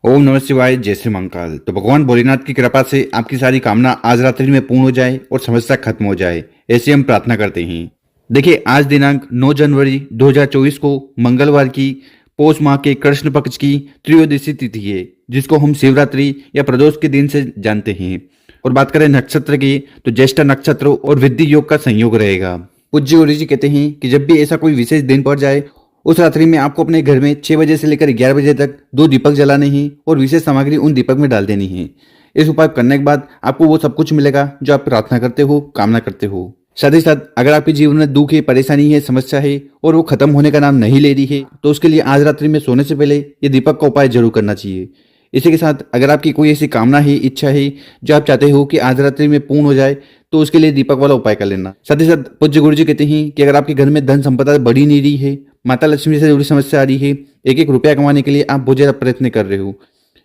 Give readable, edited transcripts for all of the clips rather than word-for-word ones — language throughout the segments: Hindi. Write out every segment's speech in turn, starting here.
ओम नमः शिवाय, जय श्री महाकाल। तो भगवान भोलेनाथ की कृपा से आपकी सारी कामना आज रात्रि में पूर्ण हो जाए और समस्या खत्म हो जाए, ऐसी हम प्रार्थना करते हैं। देखिए, आज दिनांक 9 जनवरी 2024 को मंगलवार की पौष माह के कृष्ण पक्ष की त्रयोदशी तिथि है, जिसको हम शिवरात्रि या प्रदोष के दिन से जानते हैं। और बात करें नक्षत्र की, तो ज्येष्ठ नक्षत्र और वृद्धि योग का संयोग रहेगा। पूज्य गुरु जी कहते हैं कि जब भी ऐसा कोई विशेष दिन पड़ जाए, उस रात्रि में आपको अपने घर में 6 बजे से लेकर 11 बजे तक 2 दीपक जलाने हैं और विशेष सामग्री उन दीपक में डाल देनी है। इस उपाय करने के बाद आपको वो सब कुछ मिलेगा जो आप प्रार्थना करते हो, कामना करते हो। साथ ही साथ अगर आपके जीवन में दुख है, परेशानी है, समस्या है और वो खत्म होने का नाम नहीं ले रही है, तो उसके लिए आज रात्रि में सोने से पहले ये दीपक का उपाय जरूर करना चाहिए। इसी के साथ अगर आपकी कोई ऐसी कामना है, इच्छा है जो आप चाहते हो कि आज रात्रि में पूर्ण हो जाए, तो उसके लिए दीपक वाला उपाय कर लेना। साथ ही साथ पूज्य गुरु जी कहते हैं कि अगर आपके घर में धन संपदा बढ़ी नहीं रही है, माता लक्ष्मी से जुड़ी समस्या आ रही है, एक एक रुपया कमाने के लिए आप बहुत ज्यादा प्रयत्न कर रहे हो,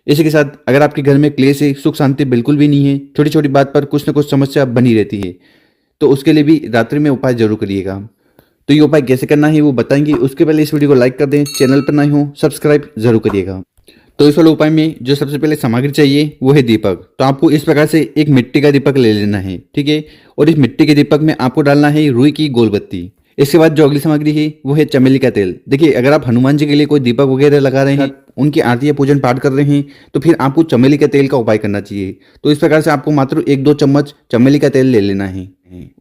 इसी के साथ अगर आपके घर में क्लेश है, सुख शांति बिल्कुल भी नहीं है, छोटी छोटी बात पर कुछ न कुछ समस्या बनी रहती है, तो उसके लिए भी रात्रि में उपाय जरूर करिएगा। तो ये उपाय कैसे करना है वो बताएंगे। उसके पहले इस वीडियो को लाइक कर दें, चैनल पर नए हो सब्सक्राइब जरूर करिएगा। तो इस वाले उपाय में जो सबसे पहले सामग्री चाहिए वो है दीपक। तो आपको इस प्रकार से एक मिट्टी का दीपक ले लेना है, ठीक है। और इस मिट्टी के दीपक में आपको डालना है रुई की गोलबत्ती। इसके बाद जो अगली सामग्री है वो है चमेली का तेल। देखिए, अगर आप हनुमान जी के लिए कोई दीपक वगैरह लगा रहे हैं, उनकी आरती या पूजन पाठ कर रहे हैं, तो फिर आपको चमेली के तेल का उपाय करना चाहिए। तो इस प्रकार से आपको मात्र 1-2 चम्मच चमेली का तेल ले लेना है।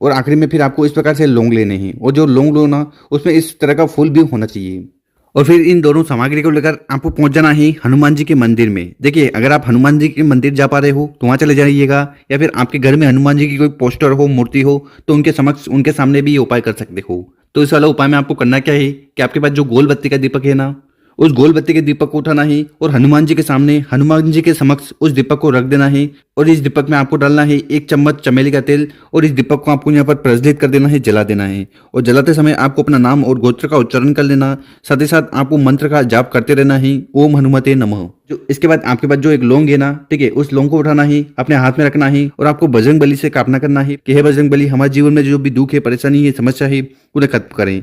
और आखिरी में फिर आपको इस प्रकार से लौंग लेने हैं, और जो लौंग लो ना, उसमें इस तरह का फूल भी होना चाहिए। और फिर इन दोनों सामग्री को लेकर आपको पहुंच जाना है हनुमान जी के मंदिर में। देखिए, अगर आप हनुमान जी के मंदिर जा पा रहे हो तो वहां चले जाइएगा, या फिर आपके घर में हनुमान जी की कोई पोस्टर हो, मूर्ति हो, तो उनके समक्ष, उनके सामने भी ये उपाय कर सकते हो। तो इस वाला उपाय में आपको करना क्या है कि आपके पास जो गोल बत्ती का दीपक है ना, उस गोल बत्ती के दीपक को उठाना है और हनुमान जी के सामने, हनुमान जी के समक्ष उस दीपक को रख देना है। और इस दीपक में आपको डालना है 1 चम्मच चमेली का तेल, और इस दीपक को आपको यहाँ पर प्रज्वलित कर देना है, जला देना है। और जलाते समय आपको अपना नाम और गोत्र का उच्चारण कर लेना। साथ ही साथ आपको मंत्र का जाप करते रहना है, ओम हनुमते नमः। जो इसके बाद आपके पास जो एक लौंग है ना, ठीक है, उस लौंग को उठाना है, अपने हाथ में रखना है और आपको बजरंग बली से प्रार्थना करना है कि हे बजरंग बली, हमारे जीवन में जो भी दुख है, परेशानी है, समस्या है, उन्हें खत्म करें।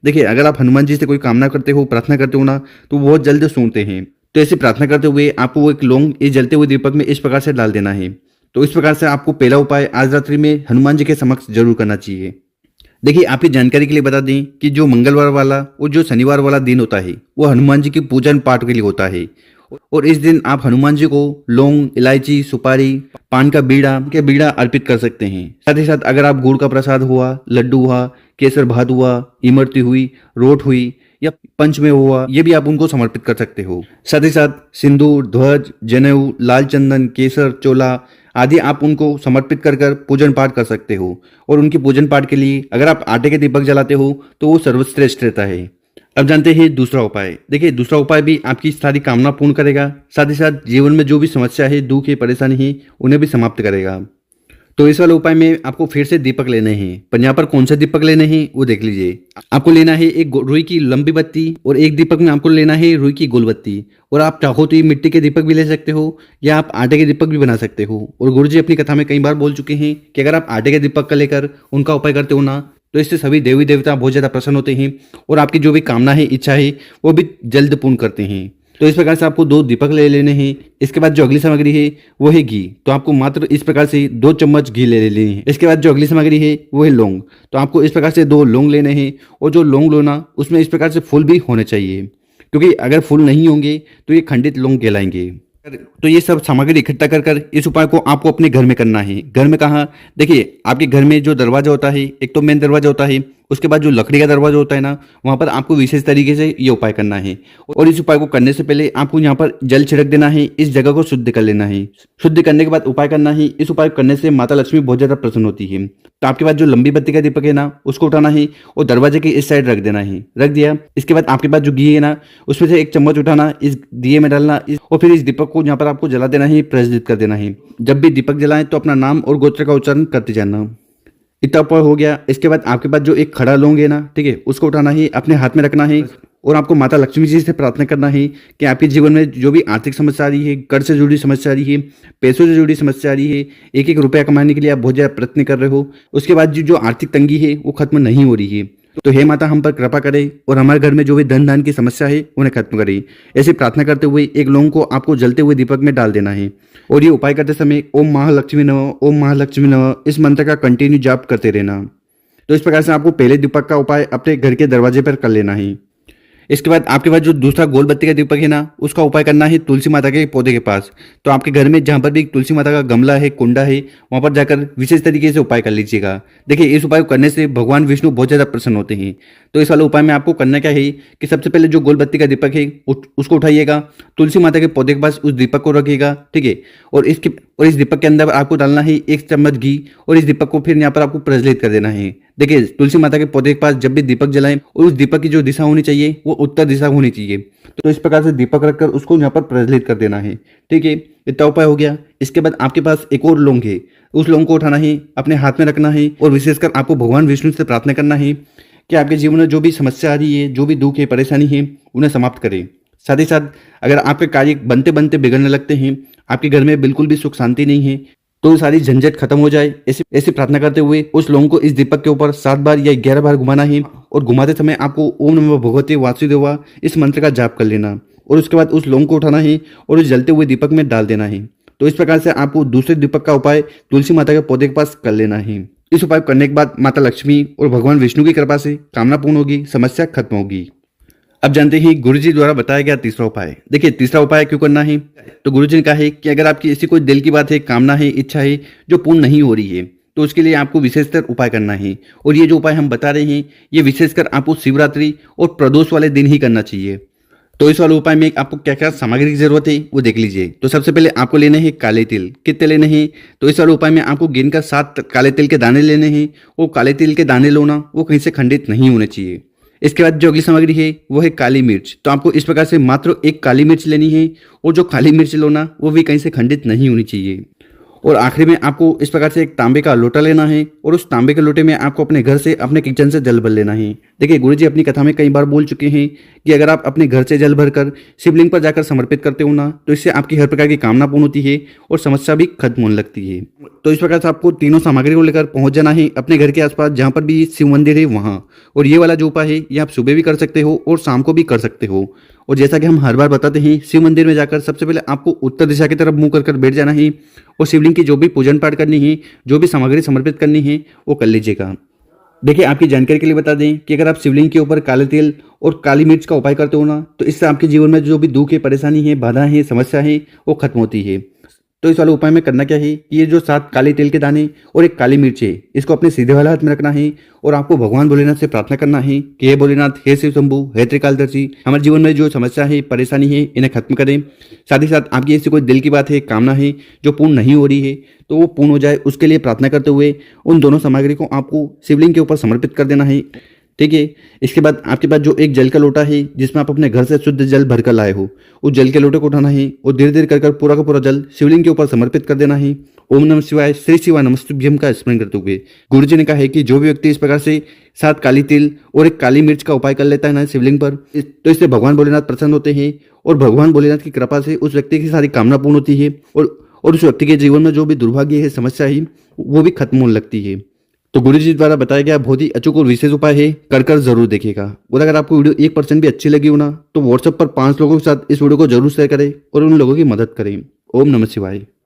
देखिए, अगर आप हनुमान जी से कोई कामना करते हो, प्रार्थना करते हो ना, तो बहुत जल्द सुनते हैं। तो ऐसी प्रार्थना करते हुए आपको वो एक लौंग इस जलते हुए दीपक में इस प्रकार से डाल देना है। तो इस प्रकार से आपको पहला उपाय आज रात्रि में हनुमान जी के समक्ष जरूर करना चाहिए। देखिए, आपकी जानकारी के लिए बता दें कि जो मंगलवार वाला और जो शनिवार वाला दिन होता है, वो हनुमान जी की पूजन पाठ के लिए होता है। और इस दिन आप हनुमान जी को लौंग, इलायची, सुपारी, पान का बीड़ा अर्पित कर सकते हैं। साथ ही साथ अगर आप गुड़ का प्रसाद हुआ, लड्डू हुआ, केसर भात हुआ, इमरती हुई, रोट हुई या पंच में हुआ, ये भी आप उनको समर्पित कर सकते हो। साथ ही साथ सिंदूर, ध्वज, जनेऊ, लाल चंदन, केसर, चोला आदि आप उनको समर्पित कर कर पूजन पाठ कर सकते हो। और उनकी पूजन पाठ के लिए अगर आप आटे के दीपक जलाते हो तो वो सर्वश्रेष्ठ रहता है। अब जानते हैं दूसरा उपाय। देखिए, दूसरा उपाय भी आपकी सारी कामना पूर्ण करेगा, साथ ही साथ जीवन में जो भी समस्या है, दुख है, परेशानी है, उन्हें भी समाप्त करेगा। तो इस वाले उपाय में आपको फिर से दीपक लेने हैं, पर यहाँ पर कौन सा दीपक लेने हैं वो देख लीजिए। आपको लेना है एक रुई की लंबी बत्ती, और एक दीपक में आपको लेना है रुई की गोल बत्ती। और आप चाहो तो ये मिट्टी के दीपक भी ले सकते हो, या आप आटे के दीपक भी बना सकते हो। और गुरुजी अपनी कथा में कई बार बोल चुके हैं कि अगर आप आटे के दीपक का लेकर उनका उपाय करते हो ना, तो इससे सभी देवी देवता बहुत ज़्यादा प्रसन्न होते हैं और आपकी जो भी कामना है, इच्छा है, वो भी जल्द पूर्ण करते हैं। तो इस प्रकार से आपको 2 दीपक ले लेने हैं। इसके बाद जो अगली सामग्री है वो है घी। तो आपको मात्र इस प्रकार से 2 चम्मच घी ले लेनी है। इसके बाद जो अगली सामग्री है वो है लौंग। तो आपको इस प्रकार से 2 लौंग लेने हैं, और जो लौंग लो ना, उसमें इस प्रकार से फूल भी होने चाहिए, क्योंकि अगर फूल नहीं होंगे तो ये खंडित लौंग कहलाएंगे। तो ये सब सामग्री इकट्ठा कर कर इस उपाय को आपको अपने घर में करना है। घर में कहाँ? देखिए, आपके घर में जो दरवाजा होता है, एक तो मेन दरवाजा होता है, उसके बाद जो लकड़ी का दरवाजा होता है ना, वहां पर आपको विशेष तरीके से ये उपाय करना है। और इस उपाय को करने से पहले आपको यहाँ पर जल छिड़क देना है, इस जगह को शुद्ध कर लेना है। शुद्ध करने के बाद उपाय करना है। इस उपाय करने से माता लक्ष्मी बहुत ज्यादा प्रसन्न होती है। तो आपके पास जो लंबी बत्ती का दीपक है ना, उसको उठाना है और दरवाजे के इस साइड रख देना है। रख दिया। इसके बाद आपके पास जो घी है ना, उसमें से 1 चम्मच उठाना, इस दिए में डालना, और फिर इस दीपक को यहाँ पर आपको जला देना है, प्रज्वलित कर देना है। जब भी दीपक जलाएं तो अपना नाम और गोत्र का उच्चारण करते जाना। इतना उपाय हो गया। इसके बाद आपके पास जो एक खड़ा लौंग है ना, ठीक है, उसको उठाना है, अपने हाथ में रखना है, और आपको माता लक्ष्मी जी से प्रार्थना करना है कि आपके जीवन में जो भी आर्थिक समस्या आ रही है, कर्ज से जुड़ी समस्या आ रही है, पैसों से जुड़ी समस्या आ रही है, एक एक रुपया कमाने के लिए आप बहुत ज़्यादा प्रयत्न कर रहे हो, उसके बाद जो आर्थिक तंगी है वो खत्म नहीं हो रही है, तो हे माता हम पर कृपा करें और हमारे घर में जो भी धन धान की समस्या है उन्हें खत्म करें। ऐसी प्रार्थना करते हुए एक लौंग को आपको जलते हुए दीपक में डाल देना है और ये उपाय करते समय ओम महालक्ष्मी नमः, ओम महालक्ष्मी नमः इस मंत्र का कंटिन्यू जाप करते रहना। तो इस प्रकार से आपको पहले दीपक का उपाय अपने घर के दरवाजे पर कर लेना है। इसके बाद आपके पास जो दूसरा गोल बत्ती का दीपक है ना, उसका उपाय करना है तुलसी माता के पौधे के पास। तो आपके घर में जहाँ पर भी तुलसी माता का गमला है, कुंडा है, वहाँ पर जाकर विशेष तरीके से उपाय कर लीजिएगा। देखिए इस उपाय को करने से भगवान विष्णु बहुत ज़्यादा प्रसन्न होते हैं। तो इस वाले उपाय में आपको करना क्या है कि सबसे पहले जो गोल बत्ती का दीपक है उसको उठाइएगा, तुलसी माता के पौधे के पास उस दीपक को रखिएगा, ठीक है। और इस दीपक के अंदर आपको डालना है 1 चम्मच घी और इस दीपक को फिर यहाँ पर आपको प्रज्वलित कर देना है। देखिए तुलसी माता के पौधे के पास जब भी दीपक जलाएं और उस दीपक की जो दिशा होनी चाहिए वो उत्तर दिशा होनी चाहिए। तो इस प्रकार से दीपक रखकर उसको यहाँ पर प्रज्वलित कर देना है, ठीक है। इतना उपाय हो गया। इसके बाद आपके पास एक और लौंग है, उस लौंग को उठाना है, अपने हाथ में रखना है और विशेषकर आपको भगवान विष्णु से प्रार्थना करना है कि आपके जीवन में जो भी समस्या आ रही है, जो भी दुख है, परेशानी है, उन्हें समाप्त करें। साथ ही साथ अगर आपके कार्य बनते बनते बिगड़ने लगते हैं, आपके घर में बिल्कुल भी सुख शांति नहीं है, तो सारी झंझट खत्म हो जाए, ऐसी प्रार्थना करते हुए उस लौंग को इस दीपक के ऊपर 7 बार या 11 बार घुमाना है और घुमाते समय आपको ओम नमः भगवते वासुदेवा इस मंत्र का जाप कर लेना और उसके बाद उस लौंग को उठाना है और उस जलते हुए दीपक में डाल देना है। तो इस प्रकार से आपको दूसरे दीपक का उपाय तुलसी माता के पौधे के पास कर लेना है। इस उपाय करने के बाद माता लक्ष्मी और भगवान विष्णु की कृपा से कामना पूर्ण होगी, समस्या खत्म होगी। अब जानते हैं गुरुजी द्वारा बताया गया तीसरा उपाय। देखिए तीसरा उपाय क्यों करना है, तो गुरुजी ने कहा है कि अगर आपकी ऐसी कोई दिल की बात है, कामना है, इच्छा है जो पूर्ण नहीं हो रही है, तो उसके लिए आपको विशेषकर उपाय करना है। और ये जो उपाय हम बता रहे हैं ये विशेषकर आपको शिवरात्रि और प्रदोष वाले दिन ही करना चाहिए। तो इस वाले उपाय में आपको क्या क्या सामग्री की जरूरत है वो देख लीजिए। तो सबसे पहले आपको लेने हैं काले तिल। कितने लेने हैं, तो इस वाले उपाय में आपको गिनकर 7 काले तिल के दाने लेने हैं। वो काले तिल के दाने लोना वो कहीं से खंडित नहीं होने चाहिए। इसके बाद जो अगली सामग्री है वो है काली मिर्च। तो आपको इस प्रकार से मात्र 1 काली मिर्च लेनी है और जो काली मिर्च लोना वो भी कहीं से खंडित नहीं होनी चाहिए। और आखिरी में आपको इस प्रकार से एक तांबे का लोटा लेना है और उस तांबे के लोटे में आपको अपने घर से, अपने किचन से जल भर लेना है। देखिए गुरुजी अपनी कथा में कई बार बोल चुके हैं कि अगर आप अपने घर से जल भरकर शिवलिंग पर जाकर समर्पित करते हो ना, तो इससे आपकी हर प्रकार की कामना पूर्ण होती है और समस्या भी खत्म होने लगती है। तो इस प्रकार से आपको तीनों सामग्री को लेकर पहुंच जाना है अपने घर के आसपास जहां पर भी शिव मंदिर है वहां। और ये वाला जो उपाय है ये आप सुबह भी कर सकते हो और शाम को भी कर सकते हो। और जैसा कि हम हर बार बताते हैं, शिव मंदिर में जाकर सबसे पहले आपको उत्तर दिशा की तरफ मुंह कर बैठ जाना है और शिवलिंग की जो भी पूजन पाठ करनी है, जो भी सामग्री समर्पित करनी है वो कर लीजिएगा। देखिए आपकी जानकारी के लिए बता दें कि अगर आप शिवलिंग के ऊपर काले तिल और काली मिर्च का उपाय करते हो ना, तो इससे आपके जीवन में जो भी दुख है, परेशानी है, बाधा है, समस्या है वो खत्म होती है। तो इस वाले उपाय में करना क्या है कि ये जो 7 काले तिल के दाने और 1 काली मिर्च है इसको अपने सीधे वाले हाथ में रखना है और आपको भगवान भोलेनाथ से प्रार्थना करना है कि हे भोलेनाथ, हे शिव शंभु, हे त्रिकालदर्शी, हमारे जीवन में जो समस्या है, परेशानी है, इन्हें खत्म करें। साथ ही साथ आपकी ऐसी कोई दिल की बात है, कामना है जो पूर्ण नहीं हो रही है, तो वो पूर्ण हो जाए उसके लिए प्रार्थना करते हुए उन दोनों सामग्री को आपको शिवलिंग के ऊपर समर्पित कर देना है, ठीक है। इसके बाद आपके पास जो एक जल का लोटा है जिसमें आप अपने घर से शुद्ध जल भरकर लाए हो, उस जल के लोटे को उठाना है और धीरे धीरे कर पूरा का पूरा जल शिवलिंग के ऊपर समर्पित कर देना है। ओम नमः शिवाय, श्री शिवाय नमस्तुभ्यम का स्मरण करते हुए गुरुजी ने कहा है कि जो भी व्यक्ति इस प्रकार से 7 काली तिल और 1 काली मिर्च का उपाय कर लेता है ना शिवलिंग पर, तो इससे भगवान भोलेनाथ प्रसन्न होते हैं और भगवान भोलेनाथ की कृपा से उस व्यक्ति की सारी कामना पूर्ण होती है और उस व्यक्ति के जीवन में जो भी दुर्भाग्य है, समस्या है, वो भी खत्म होने लगती है। तो गुरुजी द्वारा बताया गया बहुत ही अचूक और विशेष उपाय है, कर जरूर देखिएगा। और अगर आपको वीडियो 1% भी अच्छी लगी हो ना, तो व्हाट्सएप पर 5 लोगों के साथ इस वीडियो को जरूर शेयर करें और उन लोगों की मदद करें। ओम नमः शिवाय।